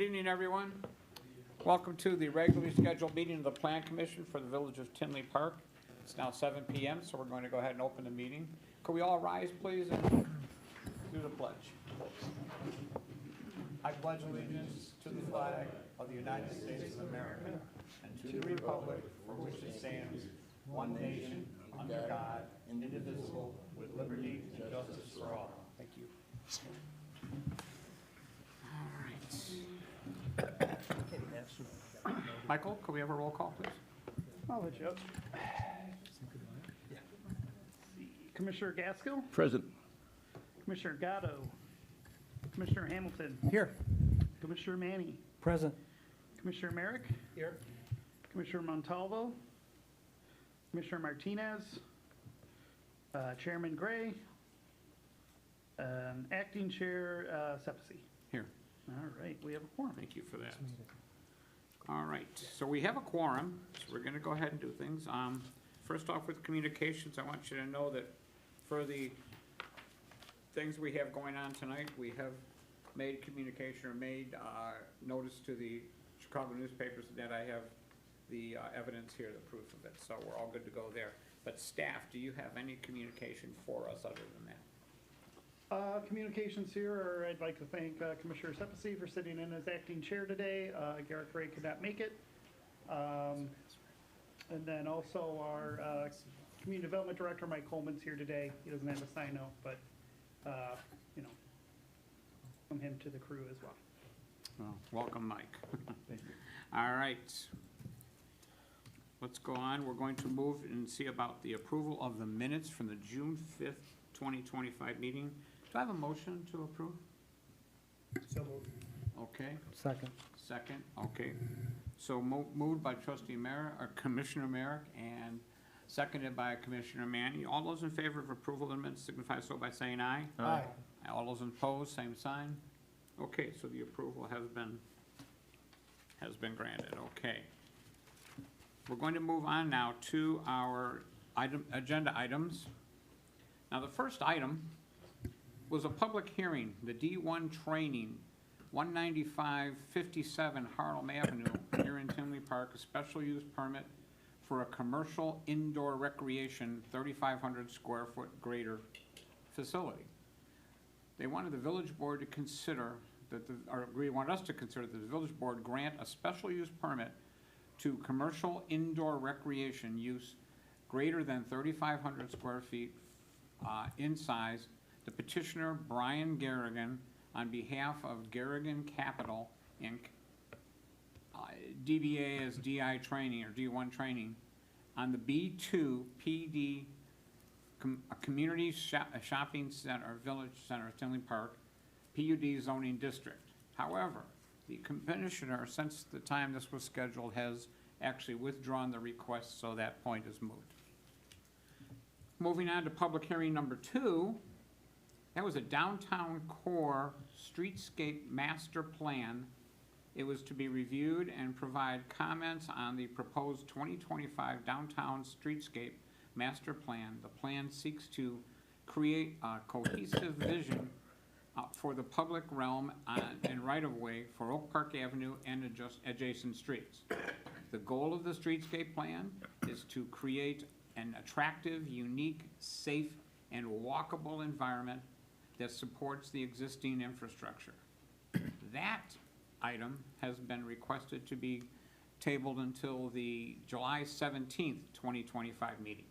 evening, everyone. Welcome to the regularly scheduled meeting of the Plan Commission for the Village of Tinley Park. It's now 7 p.m., so we're going to go ahead and open the meeting. Could we all rise, please, and do the pledge? I pledge allegiance to the flag of the United States of America and to the republic for which it stands, one nation, under God, indivisible, with liberty and justice for all. Thank you. All right. Michael, could we have a roll call, please? I'll let you up. Commissioner Gaskell, Present. Commissioner Gatto, Commissioner Hamilton, Here. Commissioner Manny, Present. Commissioner Merrick, Here. Commissioner Montalvo, Commissioner Martinez, Chairman Gray, Acting Chair Sepisi. Here. All right, we have a quorum. Thank you for that. All right, so we have a quorum, so we're gonna go ahead and do things. First off with communications, I want you to know that for the things we have going on tonight, we have made communication or made notice to the Chicago newspapers that I have the evidence here, the proof of it, so we're all good to go there. But staff, do you have any communication for us other than that? Communications here, or I'd like to thank Commissioner Sepisi for sitting in as acting chair today. Garrett Gray could not make it. And then also our community development director, Mike Coleman's here today. He doesn't have a sign out, but, from him to the crew as well. Well, welcome, Mike. Thank you. All right. Let's go on. We're going to move and see about the approval of the minutes from the June 5th, 2025 meeting. Do I have a motion to approve? So moved. Okay, Second. second, okay. So moved by trustee Merrick, or Commissioner Merrick, and seconded by Commissioner Manny. All those in favor of approval of the minutes signify so by saying aye. Aye. All those opposed, same sign. Okay, so the approval has been granted, okay. We're going to move on now to our agenda items. Now, the first item was a public hearing, the D1 training, 19557 Harlem Avenue, here in Tinley Park, a special use permit for a commercial indoor recreation, 3,500 square foot greater facility. They wanted the village board to consider wanted us to consider that the village board grant a special use permit to commercial indoor recreation use greater than 3,500 square feet in size. The petitioner, Brian Garrigan, on behalf of Garrigan Capital, Inc., DBA as DI Training or D1 Training, on the B2 PD Community Shopping Center, Village Center, Tinley Park, PUD zoning district. However, the commissioner, since the time this was scheduled, has actually withdrawn the request, so that point is moot. Moving on to public hearing number 2, that was a downtown core streetscape master plan. It was to be reviewed and provide comments on the proposed 2025 downtown streetscape master plan. The plan seeks to create a cohesive vision for the public realm and right-of-way for Oak Park Avenue and adjacent streets. The goal of the streetscape plan is to create an attractive, unique, safe, and walkable environment that supports the existing infrastructure. That item has been requested to be tabled until the July 17th, 2025 meeting.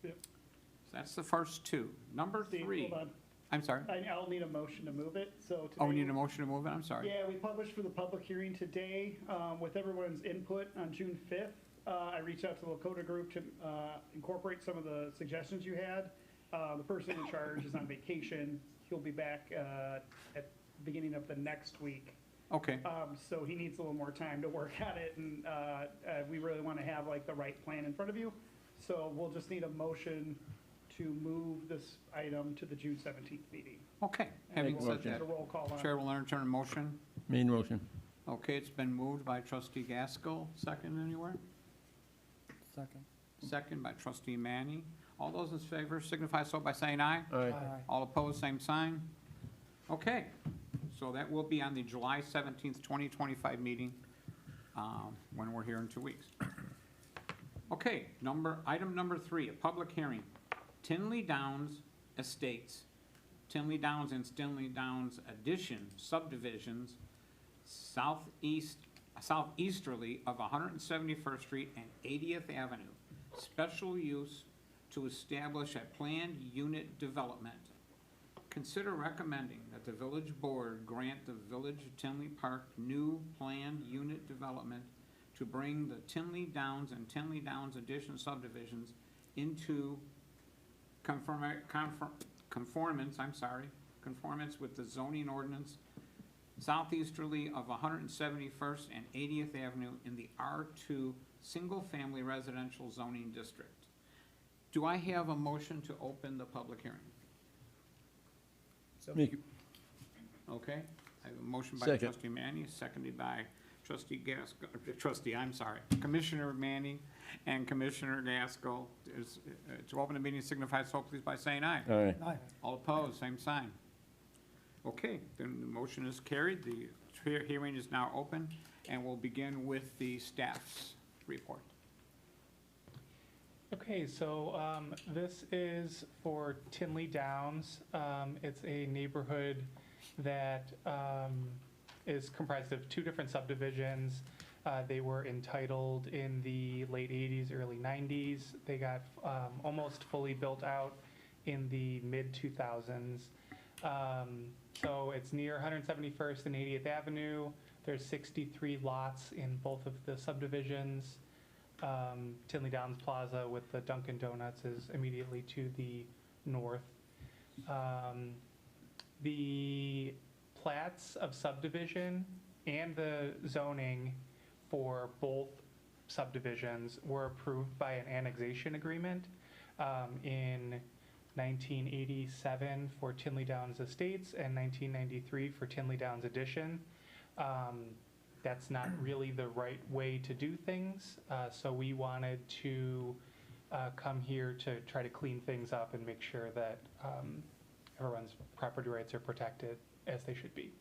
Yep. So that's the first two. Number Steve, 3. hold on. I'm sorry. I'll need a motion to move it, so. Oh, we today- need a motion to move it? I'm sorry. Yeah, we published for the public hearing today, with everyone's input on June 5th. I reached out to the Lakota group to incorporate some of the suggestions you had. The person in charge is on vacation. He'll be back at the beginning of the next week. Okay. So he needs a little more time to work at it, and we really want to have like the right plan in front of you. So we'll just need a motion to move this item to the June 17th meeting. Okay. And Having we'll said get that, a roll call on it. Chair will entertain a motion. Main motion. Okay, it's been moved by trustee Gaskell. Second anywhere? Second. Second by trustee Manny. All those in favor signify so by saying aye. Aye. All opposed, same sign. Okay, So that will be on the July 17th, 2025 meeting, when we're here in 2 weeks. Okay, item number 3, a public hearing. Tinley Downs Estates, Tinley Downs and Tinley Downs Addition subdivisions, southeasterly of 171st Street and 80th Avenue. Special use to establish a planned unit development. Consider recommending that the village board grant the Village of Tinley Park new planned unit development to bring the Tinley Downs and Tinley Downs Addition subdivisions into conformance with the zoning ordinance southeasterly of 171st and 80th Avenue in the R2 single-family residential zoning district. Do I have a motion to open the public hearing? Make it. Okay, I have a motion by Second. trustee Manning, seconded by Commissioner Manning and Commissioner Gaskell. To open the meeting, signify so please by saying aye. Aye. Aye. All opposed, same sign. Okay, then the motion is carried. The hearing is now open, and we'll begin with the staff's report. Okay, so this is for Tinley Downs. It's a neighborhood that is comprised of 2 different subdivisions. They were entitled in the late 80s, early 90s. They got almost fully built out in the mid-2000s. So it's near 171st and 80th Avenue. There's 63 lots in both of the subdivisions. Tinley Downs Plaza with the Dunkin' Donuts is immediately to the north. The plats of subdivision and the zoning for both subdivisions were approved by an annexation agreement in 1987 for Tinley Downs Estates and 1993 for Tinley Downs Addition. That's not really the right way to do things, so we wanted to come here to try to clean things up and make sure that everyone's property rights are protected as they should be.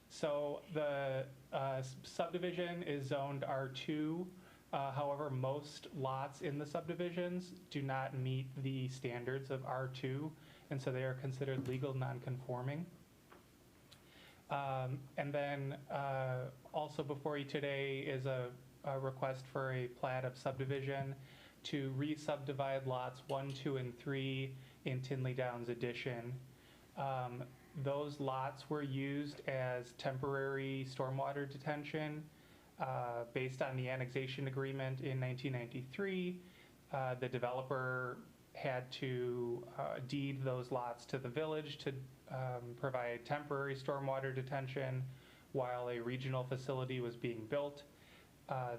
So the subdivision is zoned R2. However, most lots in the subdivisions do not meet the standards of R2, and so they are considered legal non-conforming. And then also before you today is a request for a plat of subdivision to re-subdivide lots 1, 2, and 3 in Tinley Downs Addition. Those lots were used as temporary stormwater detention based on the annexation agreement in 1993. The developer had to deed those lots to the village to provide temporary stormwater detention while a regional facility was being built.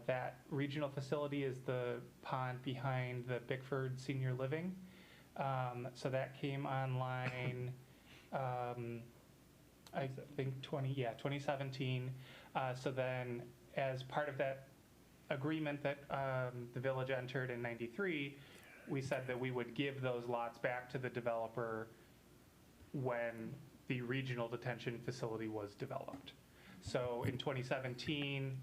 That regional facility is the pond behind the Bickford Senior Living. So that came online, I think 2017. So then as part of that agreement that the village entered in 93, we said that we would give those lots back to the developer when the regional detention facility was developed. So in 2017,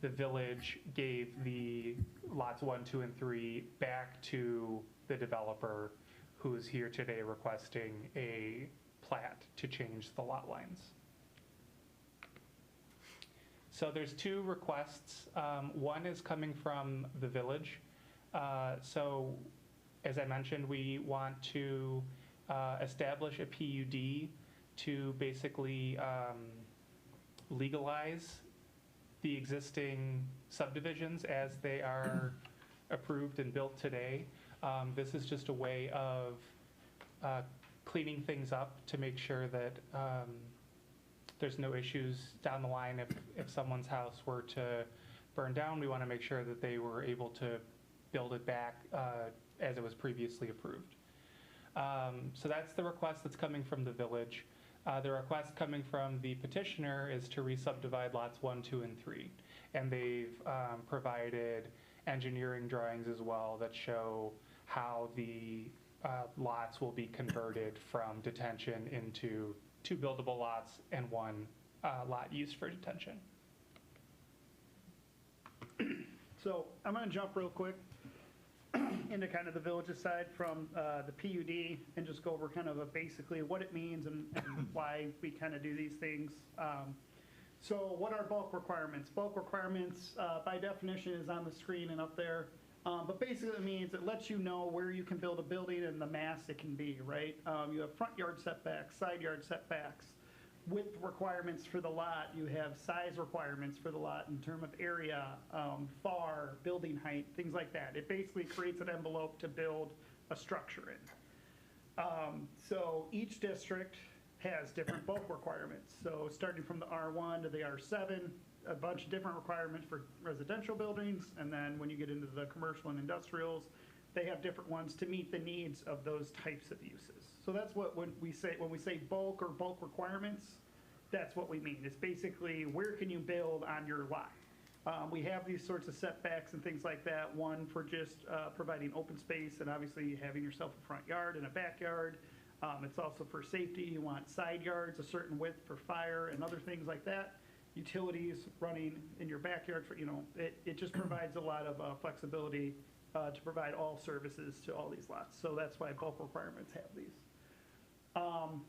the village gave the lots 1, 2, and 3 back to the developer, who is here today requesting a plat to change the lot lines. So there's 2 requests. One is coming from the village. So as I mentioned, we want to establish a PUD to basically legalize the existing subdivisions as they are approved and built today. This is just a way of cleaning things up to make sure that there's no issues down the line. If someone's house were to burn down, we want to make sure that they were able to build it back as it was previously approved. So that's the request that's coming from the village. The request coming from the petitioner is to re-subdivide lots 1, 2, and 3. And they've provided engineering drawings as well that show how the lots will be converted from detention into 2 buildable lots and 1 lot used for detention. So I'm going to jump real quick into kind of the villages side from the PUD and just go over kind of basically what it means and why we kind of do these things. So what are bulk requirements? Bulk requirements by definition is on the screen and up there. But basically it means it lets you know where you can build a building and the mass it can be, right? You have front yard setbacks, side yard setbacks, width requirements for the lot. You have size requirements for the lot in terms of area, FAR, building height, things like that. It basically creates an envelope to build a structure in. So each district has different bulk requirements. So starting from the R1 to the R7, a bunch of different requirements for residential buildings, and then when you get into the commercial and industrials, they have different ones to meet the needs of those types of uses. So that's what when we say bulk or bulk requirements, that's what we mean. It's basically where can you build on your lot. We have these sorts of setbacks and things like that. One for just providing open space and obviously having yourself a front yard and a backyard. It's also for safety. You want side yards, a certain width for fire and other things like that. Utilities running in your backyard, for, it just provides a lot of flexibility to provide all services to all these lots. So that's why bulk requirements have these.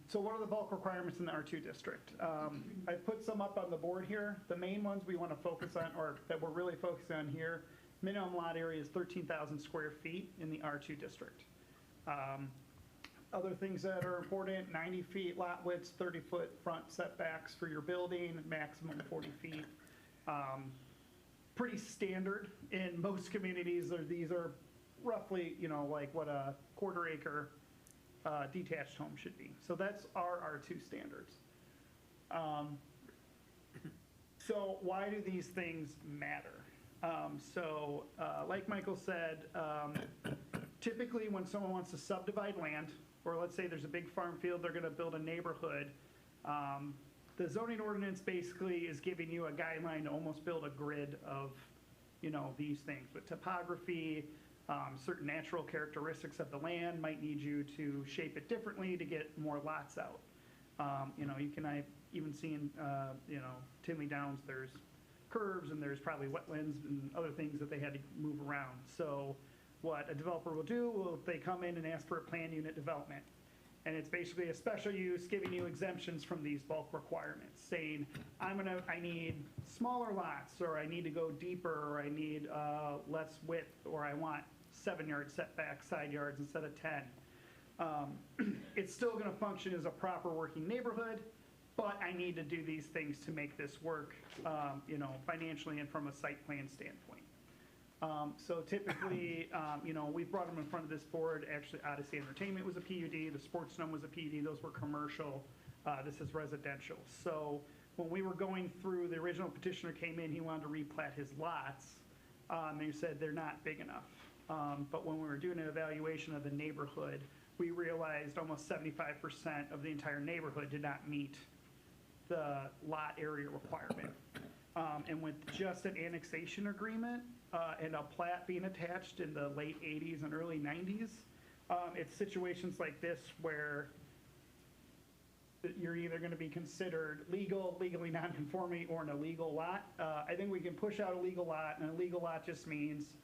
So what are the bulk requirements in the R2 district? I put some up on the board here. The main ones we want to focus on, or that we're really focusing on here, minimum lot area is 13,000 square feet in the R2 district. Other things that are important, 90 feet lot widths, 30-foot front setbacks for your building, maximum 40 feet. Pretty standard in most communities. These are roughly, like what a quarter acre detached home should be. So that's our R2 standards. So why do these things matter? Like Michael said, typically when someone wants to subdivide land, or let's say there's a big farm field, they're going to build a neighborhood, the zoning ordinance basically is giving you a guideline to almost build a grid of, these things. But topography, certain natural characteristics of the land might need you to shape it differently to get more lots out. I've even seen, Tinley Downs, there's curves and there's probably wetlands and other things that they had to move around. So what a developer will do, they come in and ask for a plan unit development. And it's basically a special use giving you exemptions from these bulk requirements, saying, I need smaller lots, or I need to go deeper, or I need less width, or I want 7-yard setback side yards instead of 10. It's still going to function as a proper working neighborhood, but I need to do these things to make this work, financially and from a site plan standpoint. So typically, we've brought them in front of this board. Actually, Odyssey Entertainment was a PUD. The Sports Dome was a PUD. Those were commercial. This is residential. So when we were going through, the original petitioner came in, he wanted to replat his lots, and he said they're not big enough. But when we were doing an evaluation of the neighborhood, we realized almost 75% of the entire neighborhood did not meet the lot area requirement. And with just an annexation agreement and a plat being attached in the late 80s and early 90s, it's situations like this where you're either going to be considered legally non-conforming, or an illegal lot. I think we can push out a legal lot, and a legal lot just means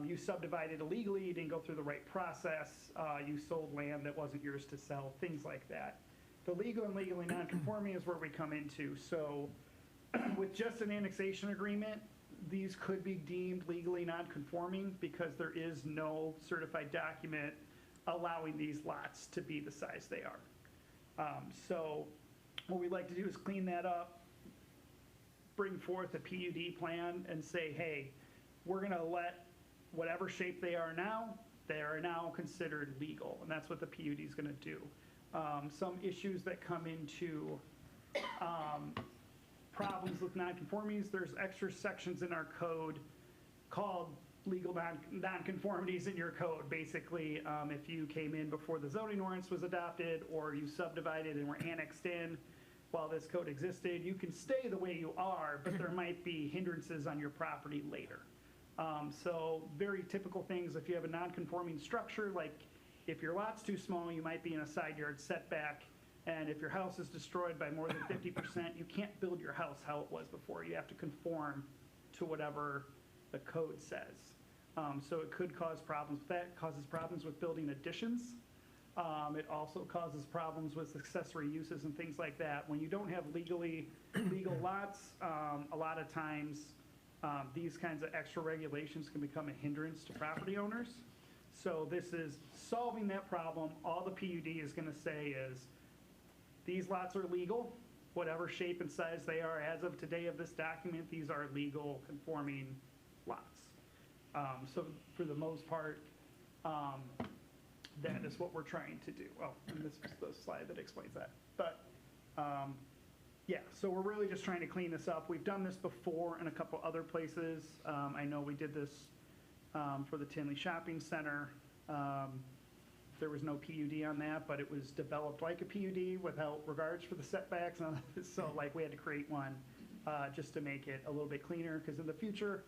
you subdivided illegally, you didn't go through the right process, you sold land that wasn't yours to sell, things like that. The legal and legally non-conforming is where we come into. So with just an annexation agreement, these could be deemed legally non-conforming because there is no certified document allowing these lots to be the size they are. So what we'd like to do is clean that up, bring forth a PUD plan and say, hey, we're going to let whatever shape they are now considered legal. And that's what the PUD is going to do. Some issues that come into problems with nonconformities, there's extra sections in our code called legal nonconformities in your code. Basically, if you came in before the zoning ordinance was adopted, or you subdivided and were annexed in while this code existed, you can stay the way you are, but there might be hindrances on your property later. So very typical things, if you have a non-conforming structure, like if your lot's too small, you might be in a side yard setback. And if your house is destroyed by more than 50%, you can't build your house how it was before. You have to conform to whatever the code says. So it could cause problems with that, causes problems with building additions. It also causes problems with accessory uses and things like that. When you don't have legal lots, a lot of times these kinds of extra regulations can become a hindrance to property owners. So this is solving that problem. All the PUD is going to say is, these lots are legal, whatever shape and size they are. As of today of this document, these are legal conforming lots. So for the most part, that is what we're trying to do. Oh, and this is the slide that explains that. But yeah, so we're really just trying to clean this up. We've done this before in a couple other places. I know we did this for the Tinley Shopping Center. There was no PUD on that, but it was developed like a PUD without regards for the setbacks. So like we had to create one just to make it a little bit cleaner, because in the future,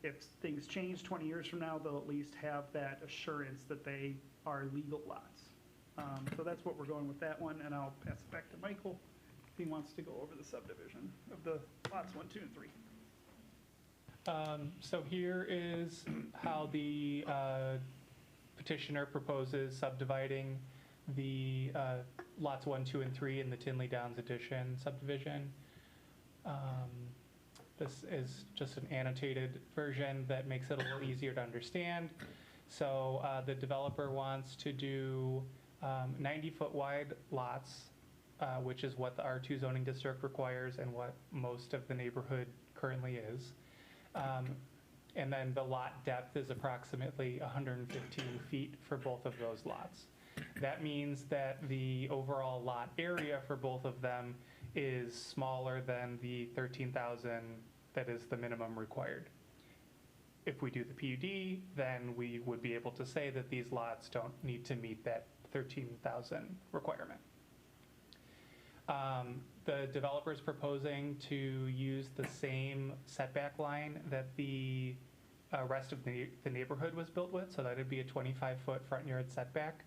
if things change 20 years from now, they'll at least have that assurance that they are legal lots. So that's what we're going with that one, and I'll pass it back to Michael if he wants to go over the subdivision of the lots 1, 2, and 3. So here is how the petitioner proposes subdividing the lots 1, 2, and 3 in the Tinley Downs Addition subdivision. This is just an annotated version that makes it a little easier to understand. So the developer wants to do 90-foot wide lots, which is what the R2 zoning district requires and what most of the neighborhood currently is. And then the lot depth is approximately 115 feet for both of those lots. That means that the overall lot area for both of them is smaller than the 13,000 that is the minimum required. If we do the PUD, then we would be able to say that these lots don't need to meet that 13,000 requirement. The developer is proposing to use the same setback line that the rest of the neighborhood was built with, so that would be a 25-foot front yard setback.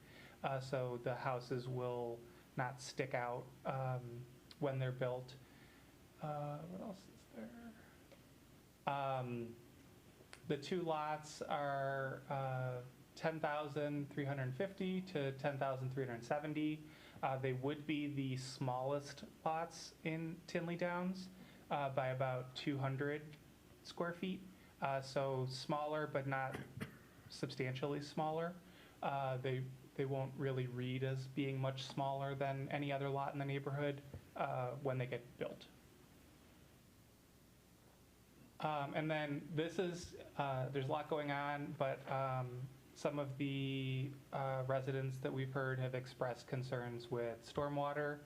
So the houses will not stick out when they're built. What else is there? The two lots are 10,350 to 10,370. They would be the smallest lots in Tinley Downs by about 200 square feet. So smaller, but not substantially smaller. They won't really read as being much smaller than any other lot in the neighborhood when they get built. And then this is, there's a lot going on, but some of the residents that we've heard have expressed concerns with stormwater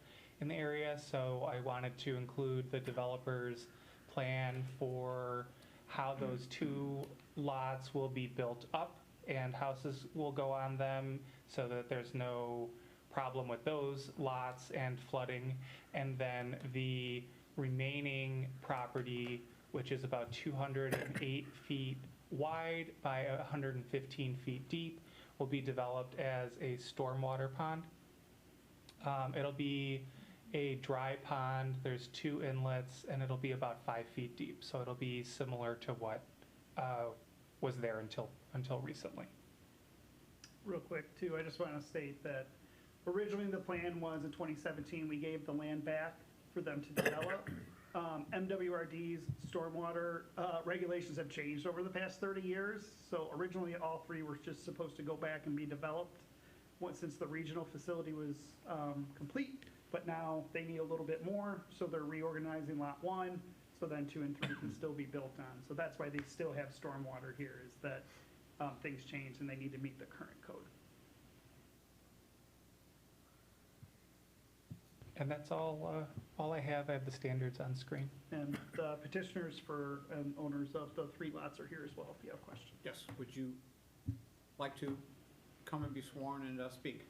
in the area, so I wanted to include the developer's plan for how those two lots will be built up and houses will go on them so that there's no problem with those lots and flooding. And then the remaining property, which is about 208 feet wide by 115 feet deep, will be developed as a stormwater pond. It'll be a dry pond. There's 2 inlets, and it'll be about 5 feet deep. So it'll be similar to what was there until recently. Real quick, too, I just want to state that originally the plan was in 2017, we gave the land back for them to develop. MWRD's stormwater regulations have changed over the past 30 years. So originally all 3 were just supposed to go back and be developed since the regional facility was complete. But now they need a little bit more, so they're reorganizing lot 1, so then 2 and 3 can still be built on. So that's why they still have stormwater here, is that things change and they need to meet the current code. And that's all I have. I have the standards on screen. And the petitioners for and owners of the 3 lots are here as well, if you have questions. Yes, would you like to come and be sworn and speak?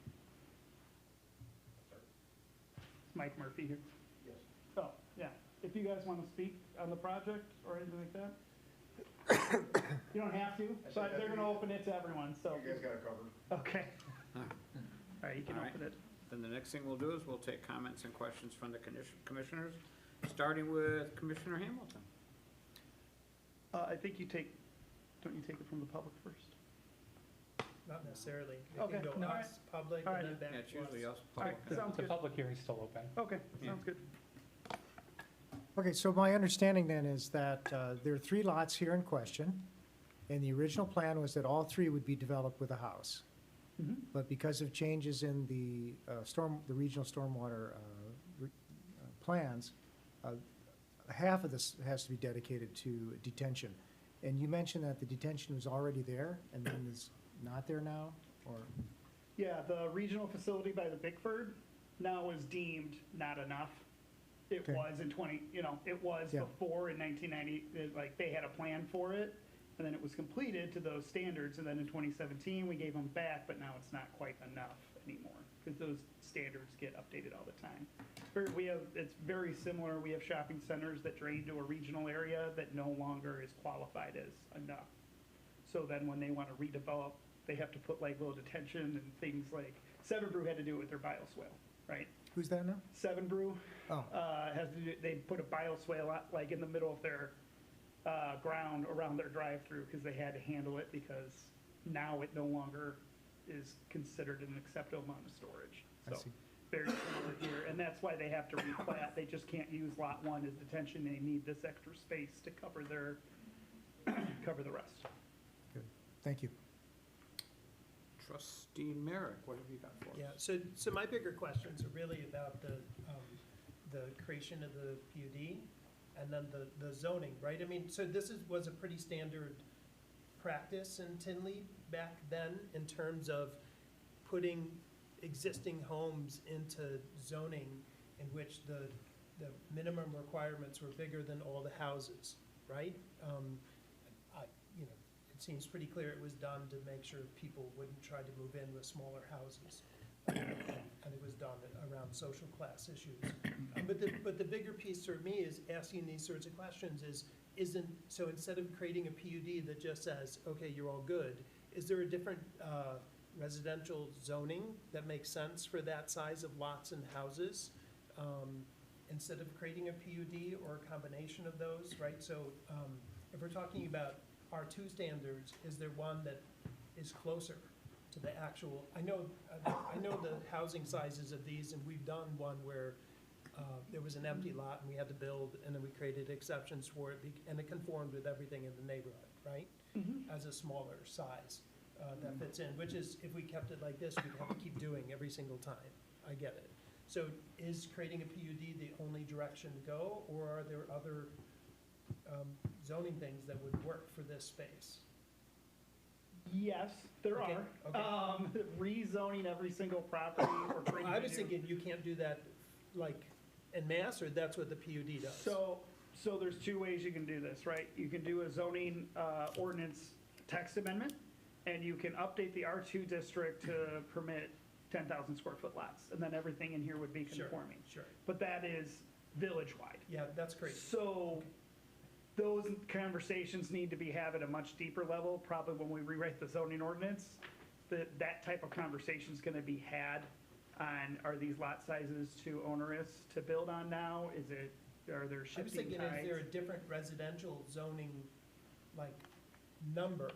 Is Mike Murphy here? Yes. Oh, yeah. If you guys want to speak on the project or anything like that, you don't have to. So they're going to open it to everyone, so. You guys got it covered. Okay. All right, you can All right. open it. Then the next thing we'll do is we'll take comments and questions from the commissioners, starting with Commissioner Hamilton. I think don't you take it from the public first? Not necessarily. It Okay, can go no, us, public, all and right. then Yeah, back it's to us. usually us. All right, public. sounds The good. public hearing's still open. Okay, Yeah. sounds good. Okay, so my understanding then is that there are 3 lots here in question, and the original plan was that all 3 would be developed with a house. Mhm. But because of changes in the the regional stormwater plans, half of this has to be dedicated to detention. And you mentioned that the detention was already there and then is not there now, or? Yeah, the regional facility by the Bickford now is deemed not enough. It Okay. was in it was Yeah. before in 1990, like they had a plan for it, and then it was completed to those standards, and then in 2017, we gave them back, but now it's not quite enough anymore, because those standards get updated all the time. It's very similar, we have shopping centers that drain to a regional area that no longer is qualified as enough. So then when they want to redevelop, they have to put like little detention and things like, Seven Brew had to do it with their bioswale, right? Who's that now? Seven Brew Oh, has to do, they put a bioswale out, like in the middle of their ground around their drive-through because they had to handle it because now it no longer is considered an acceptable amount of storage. I So see. very similar here, and that's why they have to replat. They just can't use lot 1 as detention. They need this extra space to cover their, cover the rest. Thank you. Trustee Merrick, what have you got for us? Yeah, so my bigger questions are really about the creation of the PUD and then the zoning, right? I mean, so this was a pretty standard practice in Tinley back then in terms of putting existing homes into zoning in which the minimum requirements were bigger than all the houses, right? It seems pretty clear it was done to make sure people wouldn't try to move in with smaller houses. And it was done around social class issues. But the bigger piece for me is asking these sorts of questions so instead of creating a PUD that just says, okay, you're all good, is there a different residential zoning that makes sense for that size of lots and houses? Instead of creating a PUD or a combination of those, right? So if we're talking about R2 standards, is there one that is closer to the actual, I know the housing sizes of these, and we've done one where there was an empty lot and we had to build, and then we created exceptions for it, and it conformed with everything in the neighborhood, right? As a smaller size that fits in, which is, if we kept it like this, we'd have to keep doing every single time. I get it. So is creating a PUD the only direction to go, or are there other zoning things that would work for this space? Yes, there Okay, are. Rezoning every single property or creating. I a was new- thinking you can't do that like en masse, or that's what the PUD does? So there's 2 ways you can do this, right? You can do a zoning ordinance text amendment, and you can update the R2 district to permit 10,000 square foot lots, and then everything in here would be Sure, conforming. sure. But that is village-wide. Yeah, that's great. So those conversations need to be had at a much deeper level, probably when we rewrite the zoning ordinance. That type of conversation is going to be had on, are these lot sizes too onerous to build on now? Are there I was shifting thinking, is there a tides? different residential zoning, like, number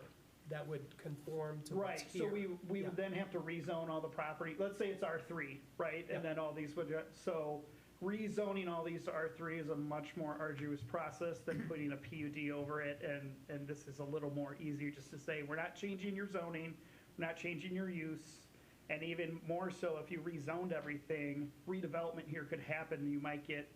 that would conform to what's Right, here? so we Yeah. would then have to rezone all the property. Let's say it's R3, right? Yeah. And then all these would, so rezoning all these to R3 is a much more arduous process than putting a PUD over it. And this is a little more easier just to say, we're not changing your zoning, we're not changing your use. And even more so, if you rezoned everything, redevelopment here could happen. You might get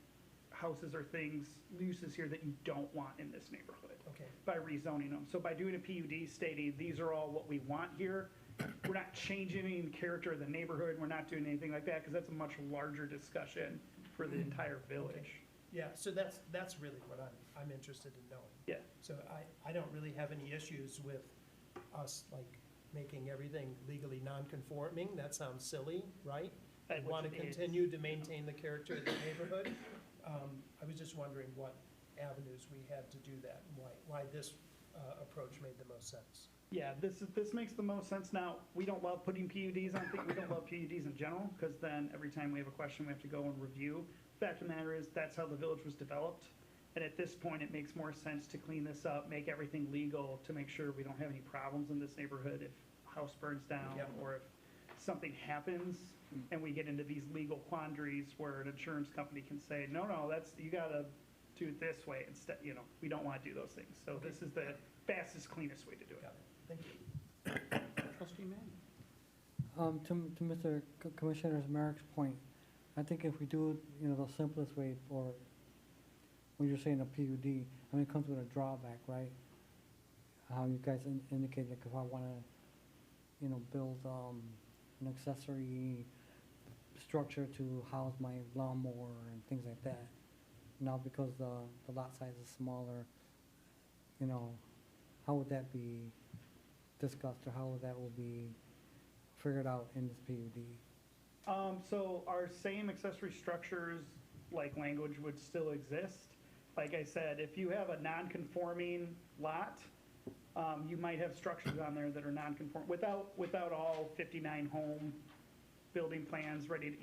houses or things, uses here that you don't want in this neighborhood Okay, by rezoning them. So by doing a PUD stating, these are all what we want here, we're not changing any character of the neighborhood, we're not doing anything like that, because that's a much larger discussion for the entire village. yeah, so that's really what I'm interested in knowing. Yeah. So I don't really have any issues with us, like, making everything legally non-conforming. That sounds silly, right? We Which want to it is. continue to maintain the character of the neighborhood. I was just wondering what avenues we had to do that, and why this approach made the most sense. Yeah, this makes the most sense now. We don't love putting PUDs on things, we don't love PUDs in general, because then every time we have a question, we have to go and review. Fact of the matter is, that's how the village was developed. And at this point, it makes more sense to clean this up, make everything legal, to make sure we don't have any problems in this neighborhood if a house burns down, Yep. or if something happens, and we get into these legal quandaries where an insurance company can say, no, you gotta do it this way instead, we don't wanna do those things. So this is the fastest, cleanest way to do it. Got it. Thank you. Trustee Mann? To Mr. Commissioner Merrick's point, I think if we do it, the simplest way for, when you're saying a PUD, I mean, it comes with a drawback, right? How you guys indicated, like, if I wanna, build, an accessory structure to house my lawnmower and things like that. Now, because the lot size is smaller, how would that be discussed, or how that will be figured out in this PUD? So our same accessory structures, like language, would still exist. Like I said, if you have a non-conforming lot, you might have structures on there that are non-conform, without all 59 home building plans ready,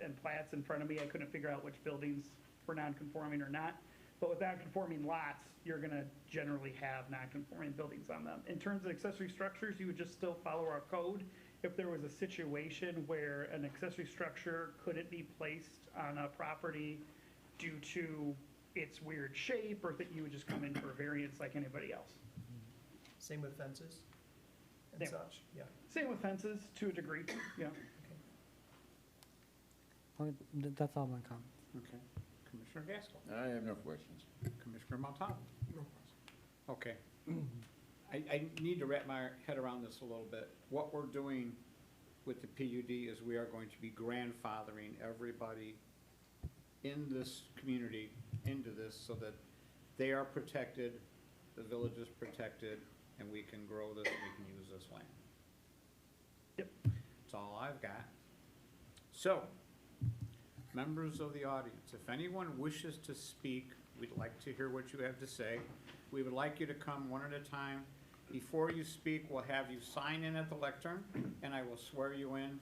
and plats in front of me. I couldn't figure out which buildings were non-conforming or not. But with non-conforming lots, you're gonna generally have non-conforming buildings on them. In terms of accessory structures, you would just still follow our code. If there was a situation where an accessory structure couldn't be placed on a property due to its weird shape, or that you would just come in for a variance like anybody else. Same with fences and Yeah. such, yeah. Same with fences, to a degree, yeah. Okay, that's all my comments. Okay. Commissioner Gaskell? I have no questions. Commissioner Montalvo? No question. Okay. I need to wrap my head around this a little bit. What we're doing with the PUD is we are going to be grandfathering everybody in this community into this so that they are protected, the village is protected, and we can grow this, and we can use this land. Yep. That's all I've got. So, members of the audience, if anyone wishes to speak, we'd like to hear what you have to say. We would like you to come one at a time. Before you speak, we'll have you sign in at the lectern, and I will swear you in,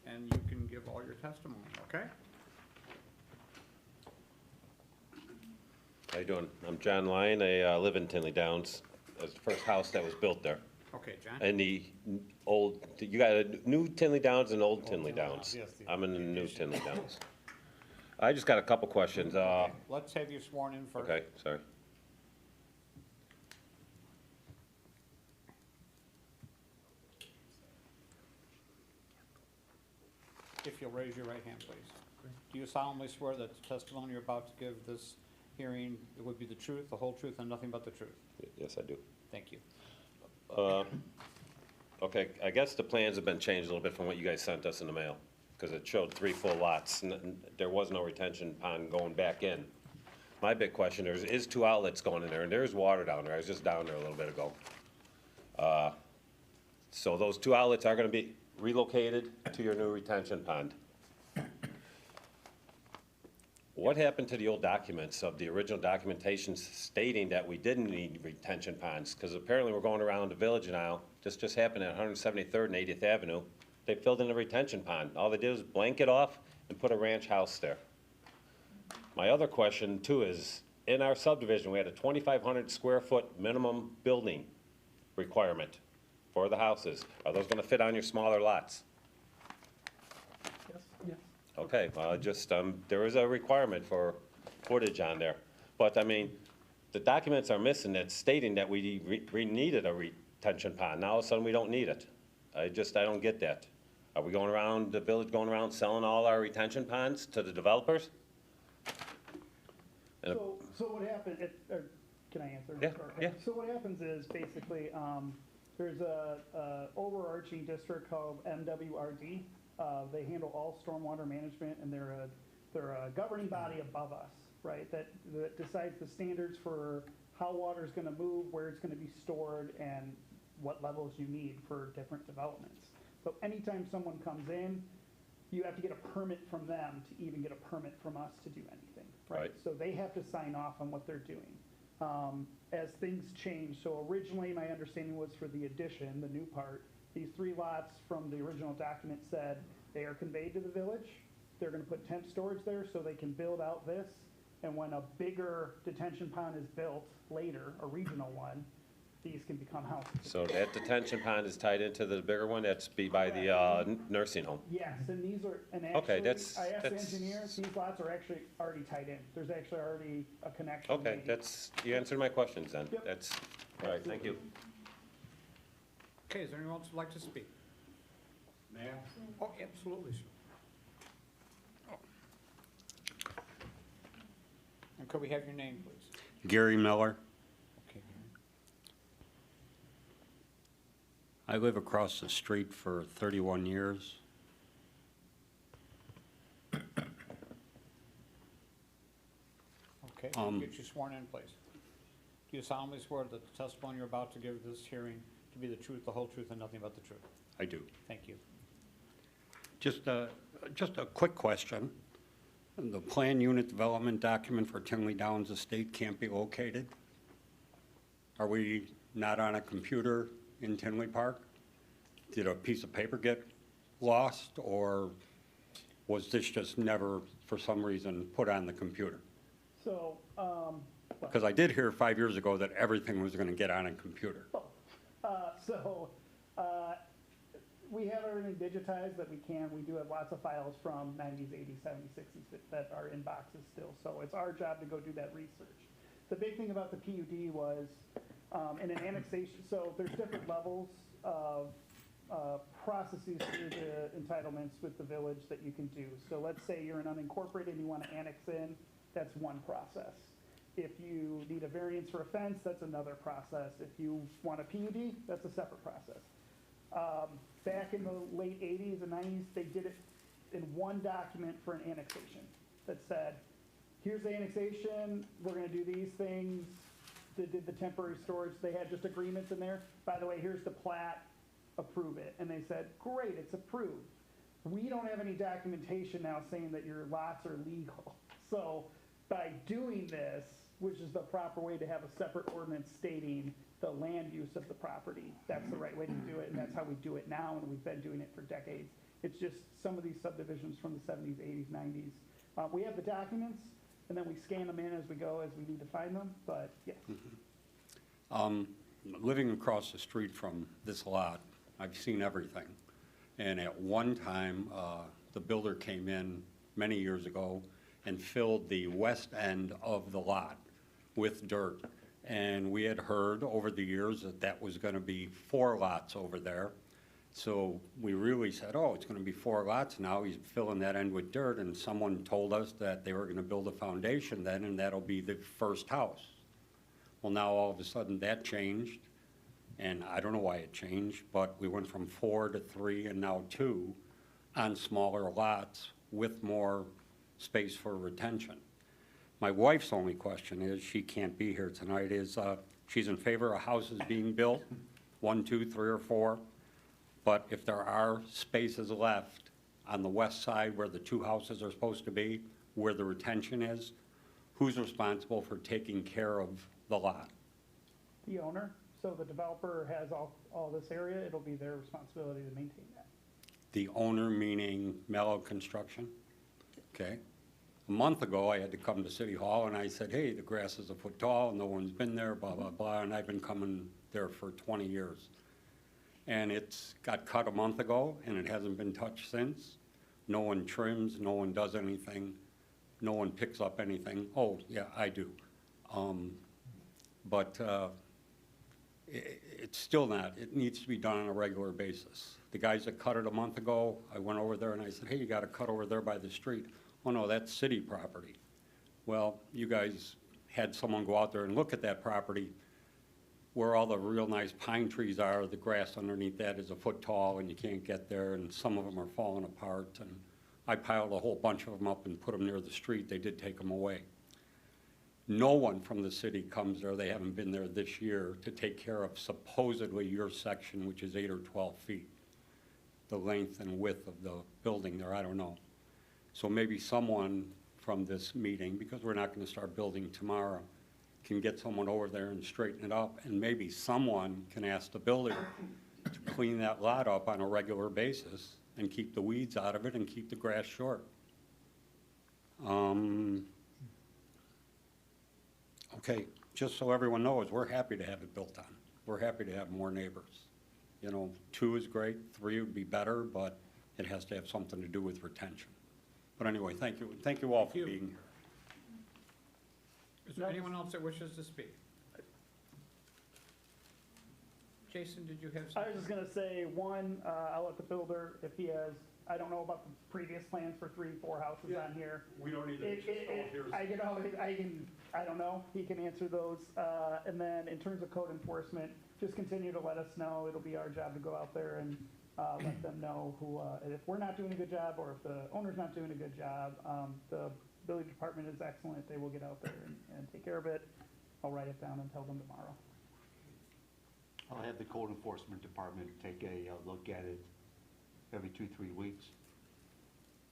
and you can give all your testimony, okay? How you doing? I'm John Lyon. I live in Tinley Downs. That's the first house that was built there. Okay, John? And the old, you got a new Tinley Downs and old Tinley Downs. I'm in the new Tinley Downs. I just got a couple questions. Let's have you sworn in first. Okay, sorry. If you'll raise your right hand, please. Do you solemnly swear that the testimony you're about to give this hearing would be the truth, the whole truth, and nothing but the truth? Yes, I do. Thank you. Okay, I guess the plans have been changed a little bit from what you guys sent us in the mail, because it showed 3 full lots, and there was no retention pond going back in. My big question, there is 2 outlets going in there, and there's water down there. I was just down there a little bit ago. So those 2 outlets are gonna be relocated to your new retention pond. What happened to the old documents of the original documentation stating that we didn't need retention ponds? Because apparently we're going around the village now, this just happened at 173rd and 80th Avenue. They filled in a retention pond. All they did was blank it off and put a ranch house there. My other question too is, in our subdivision, we had a 2,500 square foot minimum building requirement for the houses. Are those gonna fit on your smaller lots? Yes. Yes. Okay, well, just, there is a requirement for footage on there. But, I mean, the documents are missing that's stating that we needed a retention pond. Now all of a sudden, we don't need it. I don't get that. Are we going around, the village going around selling all our retention ponds to the developers? And- So what happened, or can I answer? Yeah, Or- yeah. So what happens is basically, there's a overarching district called MWRD. They handle all stormwater management, and they're a governing body above us, right? That decides the standards for how water's gonna move, where it's gonna be stored, and what levels you need for different developments. So anytime someone comes in, you have to get a permit from them to even get a permit from us to do anything, right? Right. So they have to sign off on what they're doing. As things change, so originally my understanding was for the addition, the new part, these 3 lots from the original document said they are conveyed to the village. They're gonna put temp storage there so they can build out this. And when a bigger detention pond is built later, a regional one, these can become houses. So that detention pond is tied into the bigger one, that's be by the nursing home. Yes, and these are, and Okay, actually, that's- I asked the that's- engineer, these lots are actually already tied in. There's actually already a connection. Okay, made. that's, you answered my questions then. Yep. That's, all right, thank you. Okay, is there anyone else who'd like to speak? Mayor? Oh, absolutely, sir. And could we have your name, please? Gary Miller. Okay. I live across the street for 31 years. Okay, get you sworn in, please. Do you solemnly swear that the testimony you're about to give this hearing to be the truth, the whole truth, and nothing but the truth? I do. Thank you. Just a quick question. The plan unit development document for Tinley Downs Estate can't be located? Are we not on a computer in Tinley Park? Did a piece of paper get lost, or was this just never, for some reason, put on the computer? So, Because I did hear 5 years ago that everything was going to get on a computer. we have everything digitized that we can. We do have lots of files from 90s, 80s, 70s, 60s that are in boxes still. So it's our job to go do that research. The big thing about the PUD was in an annexation, so there's different levels of processes through the entitlements with the village that you can do. So let's say you're an unincorporated and you want to annex in, that's one process. If you need a variance for a fence, that's another process. If you want a PUD, that's a separate process. Back in the late 80s and 90s, they did it in one document for an annexation that said, here's the annexation, we're gonna do these things. They did the temporary storage, they had just agreements in there. By the way, here's the plat, approve it. And they said, great, it's approved. We don't have any documentation now saying that your lots are legal. So by doing this, which is the proper way to have a separate ordinance stating the land use of the property, that's the right way to do it, and that's how we do it now, and we've been doing it for decades. It's just some of these subdivisions from the 70s, 80s, 90s. We have the documents, and then we scan them in as we go, as we need to find them, but yes. Living across the street from this lot, I've seen everything. And at one time, the builder came in many years ago and filled the west end of the lot with dirt. And we had heard over the years that that was gonna be 4 lots over there. So we really said, oh, it's gonna be 4 lots now, he's filling that end with dirt, and someone told us that they were gonna build a foundation then, and that'll be the first house. Well, now all of a sudden that changed, and I don't know why it changed, but we went from 4 to 3 and now 2 on smaller lots with more space for retention. My wife's only question is, she can't be here tonight, is she's in favor of houses being built, 1, 2, 3, or 4. But if there are spaces left on the west side where the 2 houses are supposed to be, where the retention is, who's responsible for taking care of the lot? The owner, so the developer has all this area, it'll be their responsibility to maintain that. The owner meaning Mellow Construction? Okay. A month ago, I had to come to City Hall and I said, hey, the grass is a foot tall, no one's been there, blah, blah, blah, and I've been coming there for 20 years. And it's got cut a month ago and it hasn't been touched since. No one trims, no one does anything, no one picks up anything. Oh, yeah, I do. But it's still not, it needs to be done on a regular basis. The guys that cut it a month ago, I went over there and I said, hey, you got to cut over there by the street. Oh, no, that's city property. Well, you guys had someone go out there and look at that property where all the real nice pine trees are. The grass underneath that is a foot tall and you can't get there, and some of them are falling apart. And I piled a whole bunch of them up and put them near the street. They did take them away. No one from the city comes there, they haven't been there this year, to take care of supposedly your section, which is 8 or 12 feet. The length and width of the building there, I don't know. So maybe someone from this meeting, because we're not gonna start building tomorrow, can get someone over there and straighten it up, and maybe someone can ask the builder to clean that lot up on a regular basis and keep the weeds out of it and keep the grass short. Okay, just so everyone knows, we're happy to have it built on. We're happy to have more neighbors. You know, 2 is great, 3 would be better, but it has to have something to do with retention. But anyway, thank you. Thank you all for Thank you. being here. Is there anyone else that wishes to speak? Jason, did you have I something? was just gonna say, one, I'll let the builder, if he has, I don't know about the previous plans for 3, 4 houses on here. We don't need I don't know, he can answer those. And then in terms of code enforcement, just continue to let us know. It'll be our job to go out there and let them know who, if we're not doing a good job or if the owner's not doing a good job. The building department is excellent. They will get out there and take care of it. I'll write it down and tell them tomorrow. I'll have the code enforcement department take a look at it every 2-3 weeks.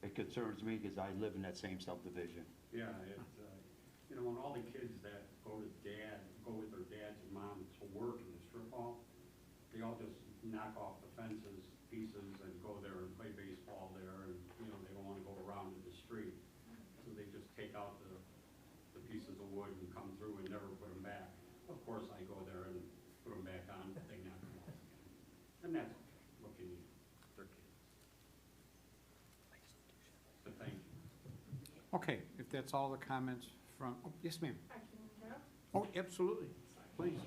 It concerns me because I live in that same subdivision. Yeah, you know, when all the kids that go with their dads and moms to work in the strip mall, they all just knock off the fences, pieces, and go there and play baseball there, and, you know, they don't wanna go around in the street. So they just take out the pieces of wood and come through and never put them back. Of course, I go there and put them back on, but they knock them off again. And that's okay, what can you do? They're kids. But thank you. Okay, if that's all the comments from, oh, yes, ma'am. Oh, absolutely, please.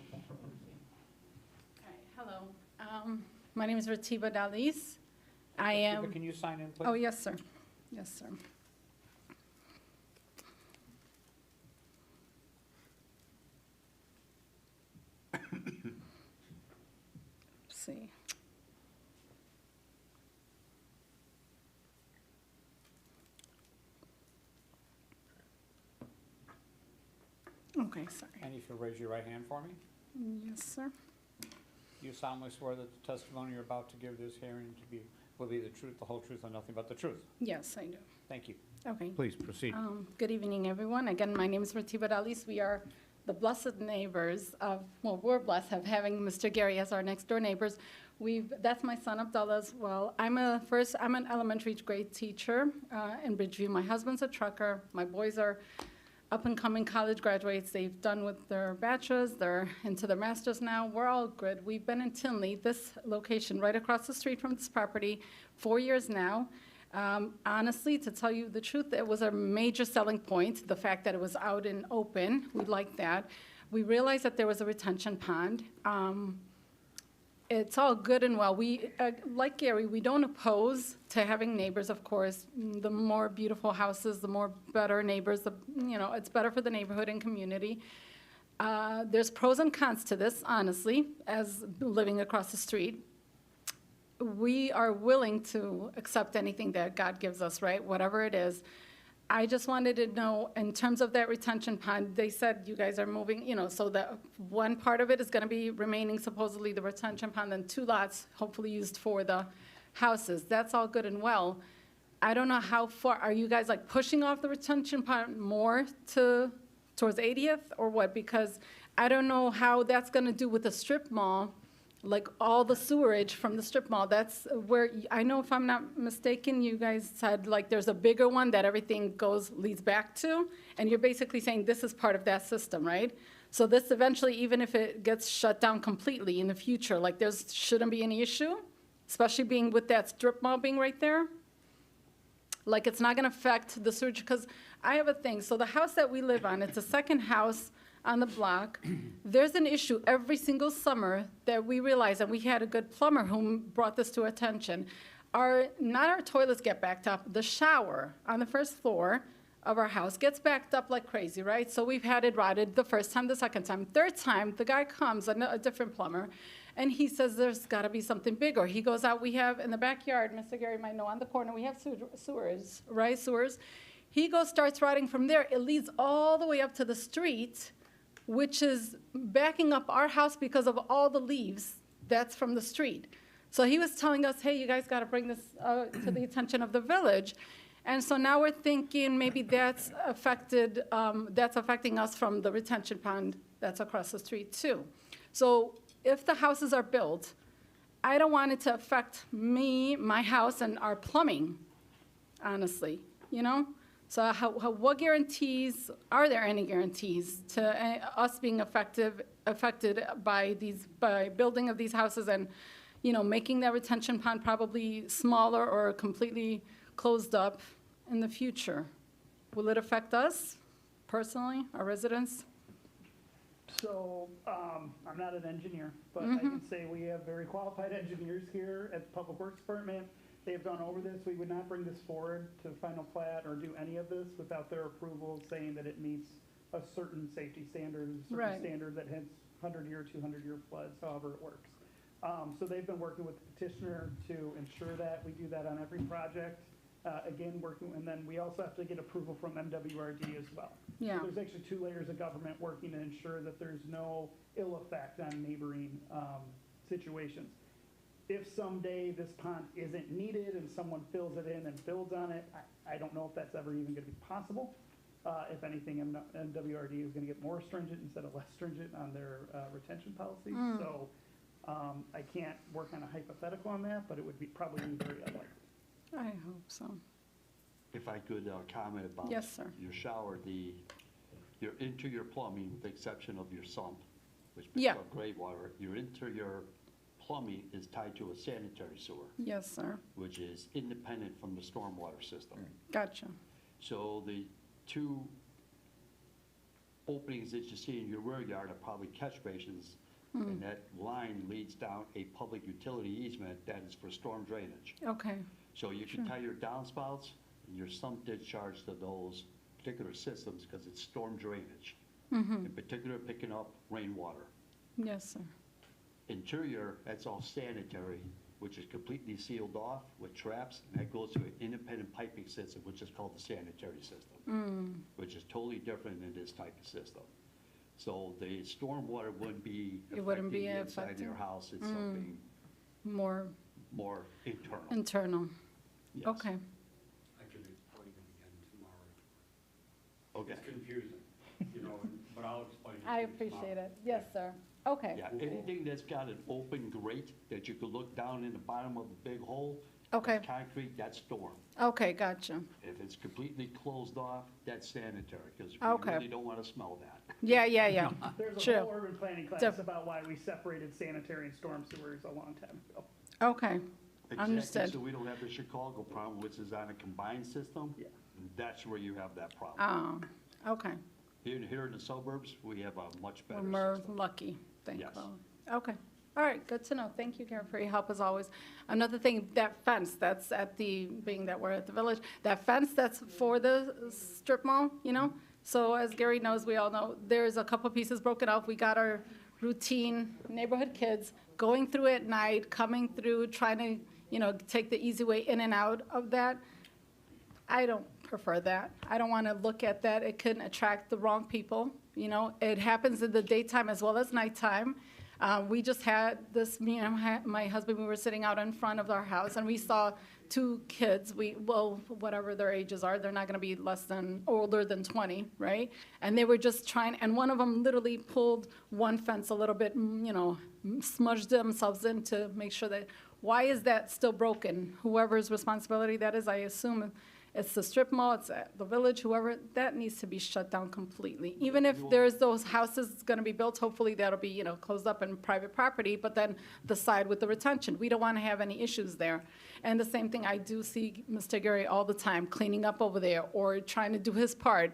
Hi, hello. My name is Ratiba Dalis. I Eva, am, can you sign in, please? oh, yes, sir. Yes, sir. Let's see. Okay, sorry. And if you'll raise your right hand for me. Yes, sir. You solemnly swear that the testimony you're about to give this hearing will be the truth, the whole truth, and nothing but the truth. Yes, I do. Thank you. Okay. Please proceed. Good evening, everyone. Again, my name is Ratiba Dalis. We are the blessed neighbors of, well, we're blessed of having Mr. Gary as our next door neighbors. That's my son Abdullah as well. I'm an elementary grade teacher in Bridgeview. My husband's a trucker. My boys are up-and-coming college graduates. They've done with their bachelor's. They're into their master's now. We're all good. We've been in Tinley, this location right across the street from this property, 4 years now. Honestly, to tell you the truth, it was a major selling point, the fact that it was out and open. We liked that. We realized that there was a retention pond. It's all good and well. We, like Gary, we don't oppose to having neighbors, of course. The more beautiful houses, the more better neighbors, it's better for the neighborhood and community. There's pros and cons to this, honestly, as living across the street. We are willing to accept anything that God gives us, right? Whatever it is. I just wanted to know, in terms of that retention pond, they said you guys are moving, so that one part of it is gonna be remaining supposedly the retention pond, then 2 lots hopefully used for the houses. That's all good and well. I don't know how far, are you guys like pushing off the retention pond more towards 80th or what? Because I don't know how that's gonna do with the strip mall, like all the sewerage from the strip mall. That's where, I know if I'm not mistaken, you guys said like there's a bigger one that everything leads back to, and you're basically saying this is part of that system, right? So this eventually, even if it gets shut down completely in the future, like shouldn't be any issue, especially being with that strip mall being right there? Like it's not gonna affect the sewage, because I have a thing, so the house that we live on, it's a second house on the block. There's an issue every single summer that we realize, and we had a good plumber who brought this to our attention. Not our toilets get backed up, the shower on the first floor of our house gets backed up like crazy, right? So we've had it rotted the first time, the second time. Third time, the guy comes, a different plumber, and he says there's gotta be something bigger. He goes out, we have in the backyard, Mr. Gary might know, on the corner, we have sewers, right, sewers. He starts rotting from there. It leads all the way up to the street, which is backing up our house because of all the leaves that's from the street. So he was telling us, hey, you guys got to bring this to the attention of the village. And so now we're thinking maybe that's affecting us from the retention pond that's across the street too. So if the houses are built, I don't want it to affect me, my house, and our plumbing, honestly, you know? So what guarantees, are there any guarantees to us being affected by building of these houses and, you know, making that retention pond probably smaller or completely closed up in the future? Will it affect us personally, our residents? So, I'm not an engineer, but I can say we have very qualified engineers here at the Public Works Department. They've gone over this. We would not bring this forward to final plat or do any of this without their approval saying that it meets a certain safety standard, a certain Right. standard that has 100-year, 200-year floods, however it works. So they've been working with the petitioner to ensure that. We do that on every project. Again, working, and then we also have to get approval from MWRD as well. Yeah. So there's actually 2 layers of government working to ensure that there's no ill effect on neighboring situations. If someday this pond isn't needed and someone fills it in and builds on it, I don't know if that's ever even gonna be possible. If anything, MWRD is gonna get more stringent instead of less stringent on their retention policies. So I can't work on a hypothetical on that, but it would be probably very unlikely. I hope so. If I could comment about. Yes, sir. Your shower, your interior plumbing, with the exception of your sump, which Yeah. picks up gray water, your interior plumbing is tied to a sanitary sewer, Yes, sir. which is independent from the stormwater system. Gotcha. So the 2 openings that you see in your rear yard are probably catch basins, and that line leads down a public utility easement that is for storm drainage. Okay. So you can tie your downspouts and your sump discharge to those particular systems because it's storm drainage. In particular, picking up rainwater. Yes, sir. Interior, that's all sanitary, which is completely sealed off with traps, and that goes to an independent piping system, which is called the sanitary system, which is totally different than this type of system. So the stormwater wouldn't be It wouldn't affecting be the inside of affecting. your house, it's something More more internal. internal. Yes. Okay. I could explain it again tomorrow. Okay. It's confusing, you know, but I'll explain it. I to you appreciate tomorrow. it. Yes, sir. Okay. Yeah, anything that's got an open grate that you could look down in the bottom of the big hole. Okay. That's concrete, that's storm. Okay, gotcha. If it's completely closed off, that's sanitary, because we Okay. really don't want to smell that. Yeah, yeah, yeah. There's a True. whole urban planning class Def- about why we separated sanitary and storm sewers a long time ago. Okay. Exactly, Understood. so we don't have the Chicago problem, which is on a combined system. Yeah. And that's where you have that problem. Okay. Here in the suburbs, we have a much We're better more system. lucky, thank Yes. God. Okay. All right, good to know. Thank you, Karen, for your help as always. Another thing, that fence that's at the, being that we're at the village, that fence that's for the strip mall, you know? So as Gary knows, we all know, there's a couple pieces broken off. We got our routine neighborhood kids going through at night, coming through, trying to, you know, take the easy way in and out of that. I don't prefer that. I don't want to look at that. It could attract the wrong people, you know? It happens in the daytime as well as nighttime. We just had this, me and my husband, we were sitting out in front of our house, and we saw 2 kids, well, whatever their ages are, they're not gonna be older than 20, right? And they were just trying, and one of them literally pulled one fence a little bit, you know, smudged themselves in to make sure that, why is that still broken? Whoever's responsibility that is, I assume it's the strip mall, it's the village, whoever, that needs to be shut down completely. Even if there's those houses gonna be built, hopefully that'll be, you know, closed up in private property, but then the side with the retention, we don't wanna have any issues there. And the same thing, I do see Mr. Gary all the time cleaning up over there or trying to do his part.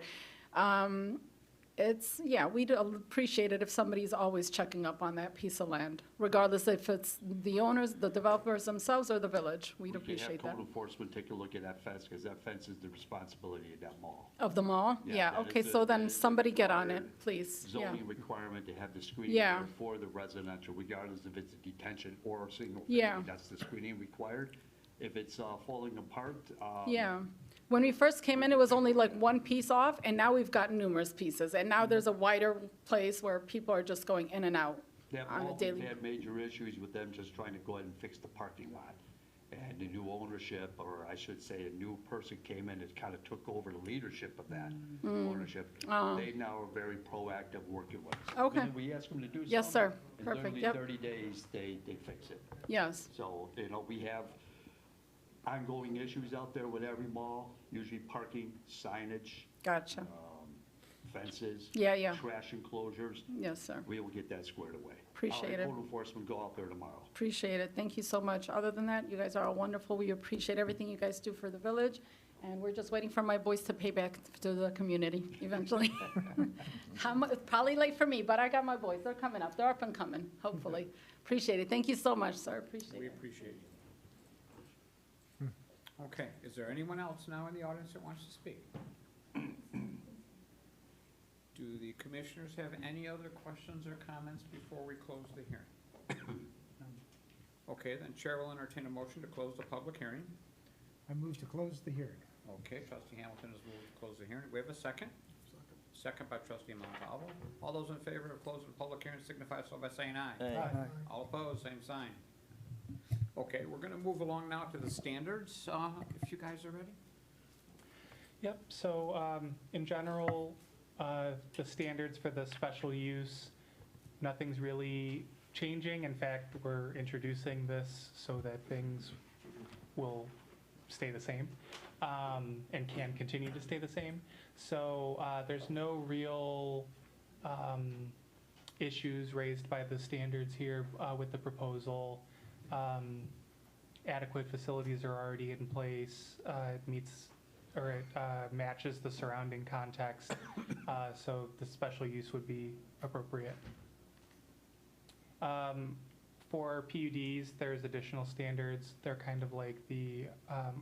We'd appreciate it if somebody's always checking up on that piece of land, regardless if it's the owners, the developers themselves, or the village. We'd We could appreciate have that. code enforcement take a look at that fence, because that fence is the responsibility of that mall. Of the mall? Yeah, Yeah, that okay, is so a- then that is a somebody get on it, required please. Yeah. Zoning requirement to have the screening Yeah. there for the residential, regardless if it's a detention or a single Yeah. family, that's the screening required. If it's falling apart. Yeah. When we first came in, it was only like one piece off, and now we've got numerous pieces. And now there's a wider place where people are just going in and out That on a mall, daily. we've had major issues with them just trying to go ahead and fix the parking lot. And the new ownership, or I should say, a new person came in and kind of took over the leadership of that ownership. Oh. They now are very proactive working with us. Okay. And we ask them to do something. Yes, sir. in Perfect, literally yep. 30 days, they fix it. Yes, So, you know, we have ongoing issues out there with every mall, usually parking, signage, gotcha. fences. Yeah, yeah. Trash enclosures. Yes, sir. We will get that squared away. Appreciate I'll it. have code enforcement go out there tomorrow. Appreciate it. Thank you so much. Other than that, you guys are all wonderful. We appreciate everything you guys do for the village. And we're just waiting for my boys to pay back to the community eventually. It's probably late for me, but I got my boys. They're coming up. They're up and coming, hopefully. Appreciate it. Thank you so much, sir. Appreciate We it. appreciate you. Okay, is there anyone else now in the audience that wants to speak? Do the commissioners have any other questions or comments before we close the hearing? Okay, then Chair will entertain a motion to close the public hearing. I move to close the hearing. Okay, trustee Hamilton has moved to close the hearing. We have a second? Second by trustee Montalvo. All those in favor of closing the public hearing signify so by saying aye. Aye. All opposed, same sign. Okay, we're gonna move along now to the standards, if you guys are ready. Yep, so in general, the standards for the special use, nothing's really changing. In fact, we're introducing this so that things will stay the same and can continue to stay the same. So there's no real issues raised by the standards here with the proposal. Adequate facilities are already in place. It meets or it matches the surrounding context, so the special use would be appropriate. For PUDs, there's additional standards. They're kind of like the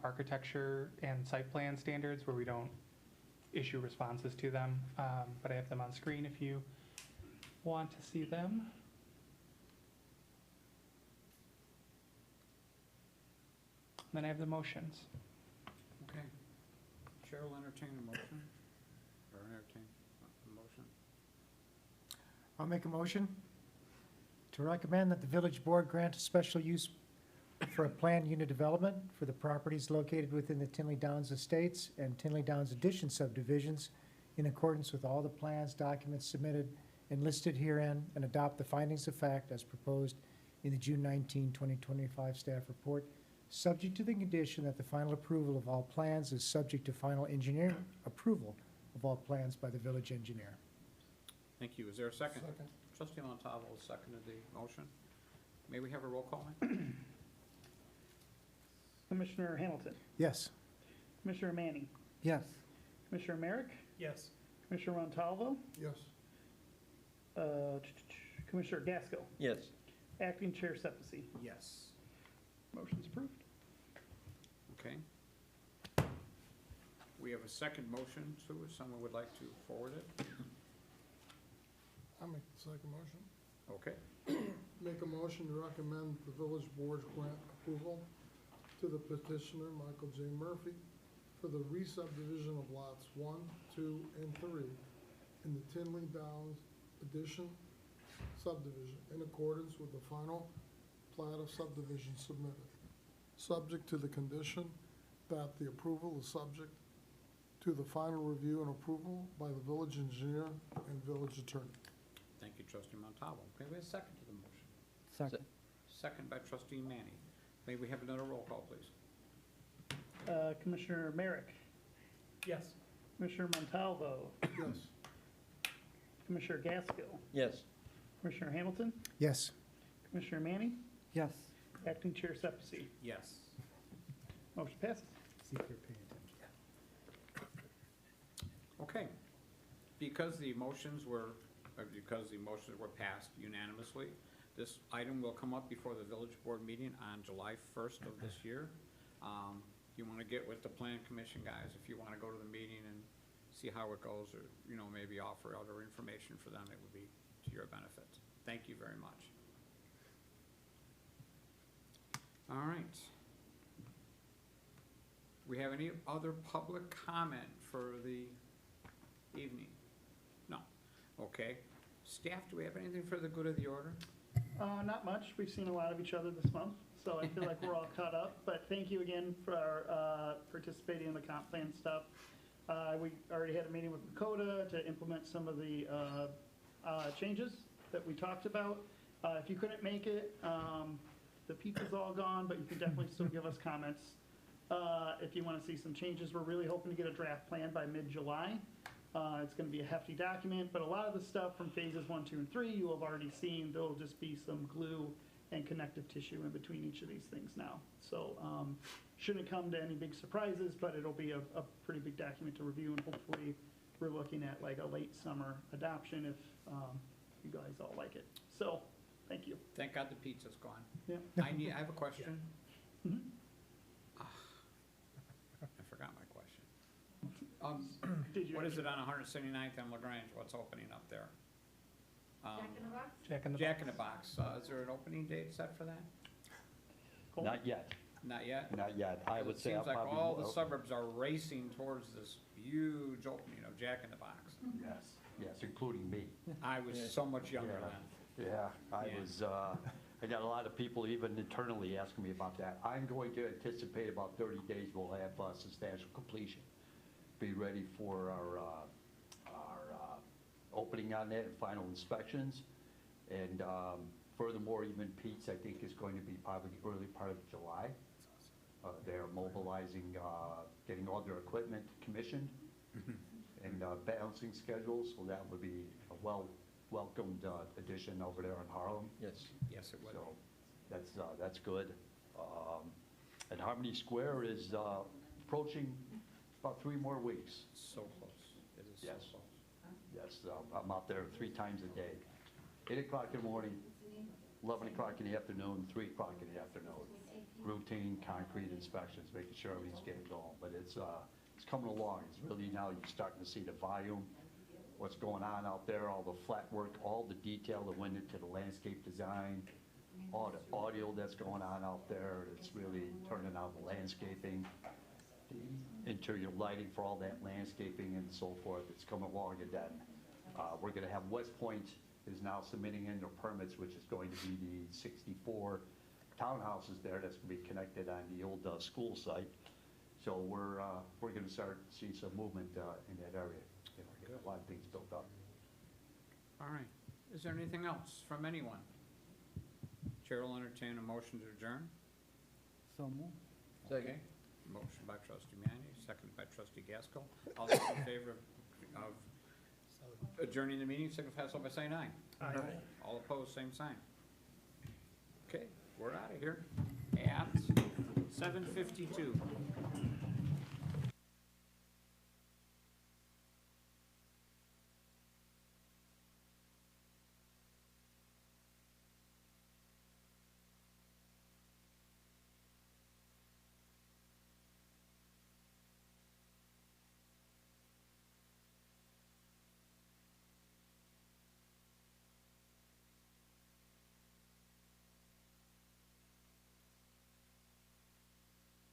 architecture and site plan standards where we don't issue responses to them, but I have them on screen if you want to see them. Then I have the motions. Okay. Chair will entertain a motion, or entertain a motion. I'll make a motion to recommend that the village board grant a special use for a planned unit development for the properties located within the Tinley Downs Estates and Tinley Downs Addition subdivisions in accordance with all the plans, documents submitted and listed herein, and adopt the findings of fact as proposed in the June 19, 2025 staff report, subject to the condition that the final approval of all plans is subject to final engineer approval of all plans by the village engineer. Thank you. Is there a second? Second. Trustee Montalvo seconded the motion. May we have a roll call, ma'am? Commissioner Hamilton, Yes. Commissioner Manning, Yes. Commissioner Merrick, Yes. Commissioner Montalvo, Yes. Commissioner Gaskell, Yes. Acting Chair Sepisi. Yes. Motion's approved. Okay. We have a second motion, so if someone would like to forward it. I'll make the second motion. Okay. Make a motion to recommend the village board grant approval to the petitioner, Michael J. Murphy, for the re-subdivision of lots 1, 2, and 3 in the Tinley Downs Addition subdivision in accordance with the final plat of subdivision submitted, subject to the condition that the approval is subject to the final review and approval by the village engineer and village attorney. Thank you, trustee Montalvo. May we have a second to the motion? Second. Second by trustee Manning. May we have another roll call, please? Commissioner Merrick, Yes. Commissioner Montalvo, Yes. Commissioner Gaskell, Yes. Commissioner Hamilton, Yes. Commissioner Manning, Yes. Acting Chair Sepisi. Yes. Motion passes. See if they're paying attention. Okay. Because the motions were passed unanimously, this item will come up before the village board meeting on July 1st of this year. You want to get with the plan commission guys, if you want to go to the meeting and see how it goes, or, you know, maybe offer other information for them, it would be to your benefit. Thank you very much. All right. We have any other public comment for the evening? No. Okay. Staff, do we have anything for the good of the order? Not much. We've seen a lot of each other this month, so I feel like we're all caught up. But thank you again for participating in the comp plan stuff. We already had a meeting with Lakota to implement some of the changes that we talked about. If you couldn't make it, the pizza's all gone, but you can definitely still give us comments. If you want to see some changes, we're really hoping to get a draft plan by mid-July. It's going to be a hefty document, but a lot of the stuff from phases 1, 2, and 3 you have already seen. There'll just be some glue and connective tissue in between each of these things now. So shouldn't come to any big surprises, but it'll be a pretty big document to review, and hopefully we're looking at like a late summer adoption if you guys all like it. So, thank you. Thank God the pizza's gone. Yeah. I have a question. Mhm. I forgot my question. Did you What is it on 179th and LaGrange? What's opening up there? Jack in the Jack in the Box. Is there an opening date set for that? Cole? Not yet, Not yet? not yet. I would say It I'll seems like probably. all the suburbs are racing towards this huge opening of Jack in the Box. Yes, yes, including me. I was so much younger Yeah. then. Yeah, I Yeah. was, I got a lot of people even internally asking me about that. I'm going to anticipate about 30 days we'll have substantial completion. Be ready for our opening on that and final inspections. And furthermore, even Pete's, I think, is going to be probably the early part of July. They're mobilizing, getting all their equipment commissioned and balancing schedules, so that would be a welcomed addition over there in Harlem. Yes. Yes, it would. So that's good. And Harmony Square is approaching about 3 more weeks. So close. It is so Yes. close. Yes, I'm out there 3 times a day. 8 o'clock in the morning, 11 o'clock in the afternoon, 3 o'clock in the afternoon. Routine concrete inspections, making sure everything's getting going. But it's coming along. It's really now you're starting to see the volume, what's going on out there, all the flat work, all the detail that went into the landscape design, all the audio that's going on out there. It's really turning out the landscaping, the interior lighting for all that landscaping and so forth. It's coming along. And then we're going to have West Point is now submitting in their permits, which is going to be the 64 townhouses there that's going to be connected on the old school site. So we're going to start to see some movement in that area. You know, get a lot of things built up. All right. Is there anything else from anyone? Chair will entertain a motion to adjourn. So move. Okay. Motion by trustee Manning, seconded by trustee Gaskell. All those in favor of adjourning the meeting, signify so by saying aye. Aye. All opposed, same sign. Okay, we're out of here at 7:52.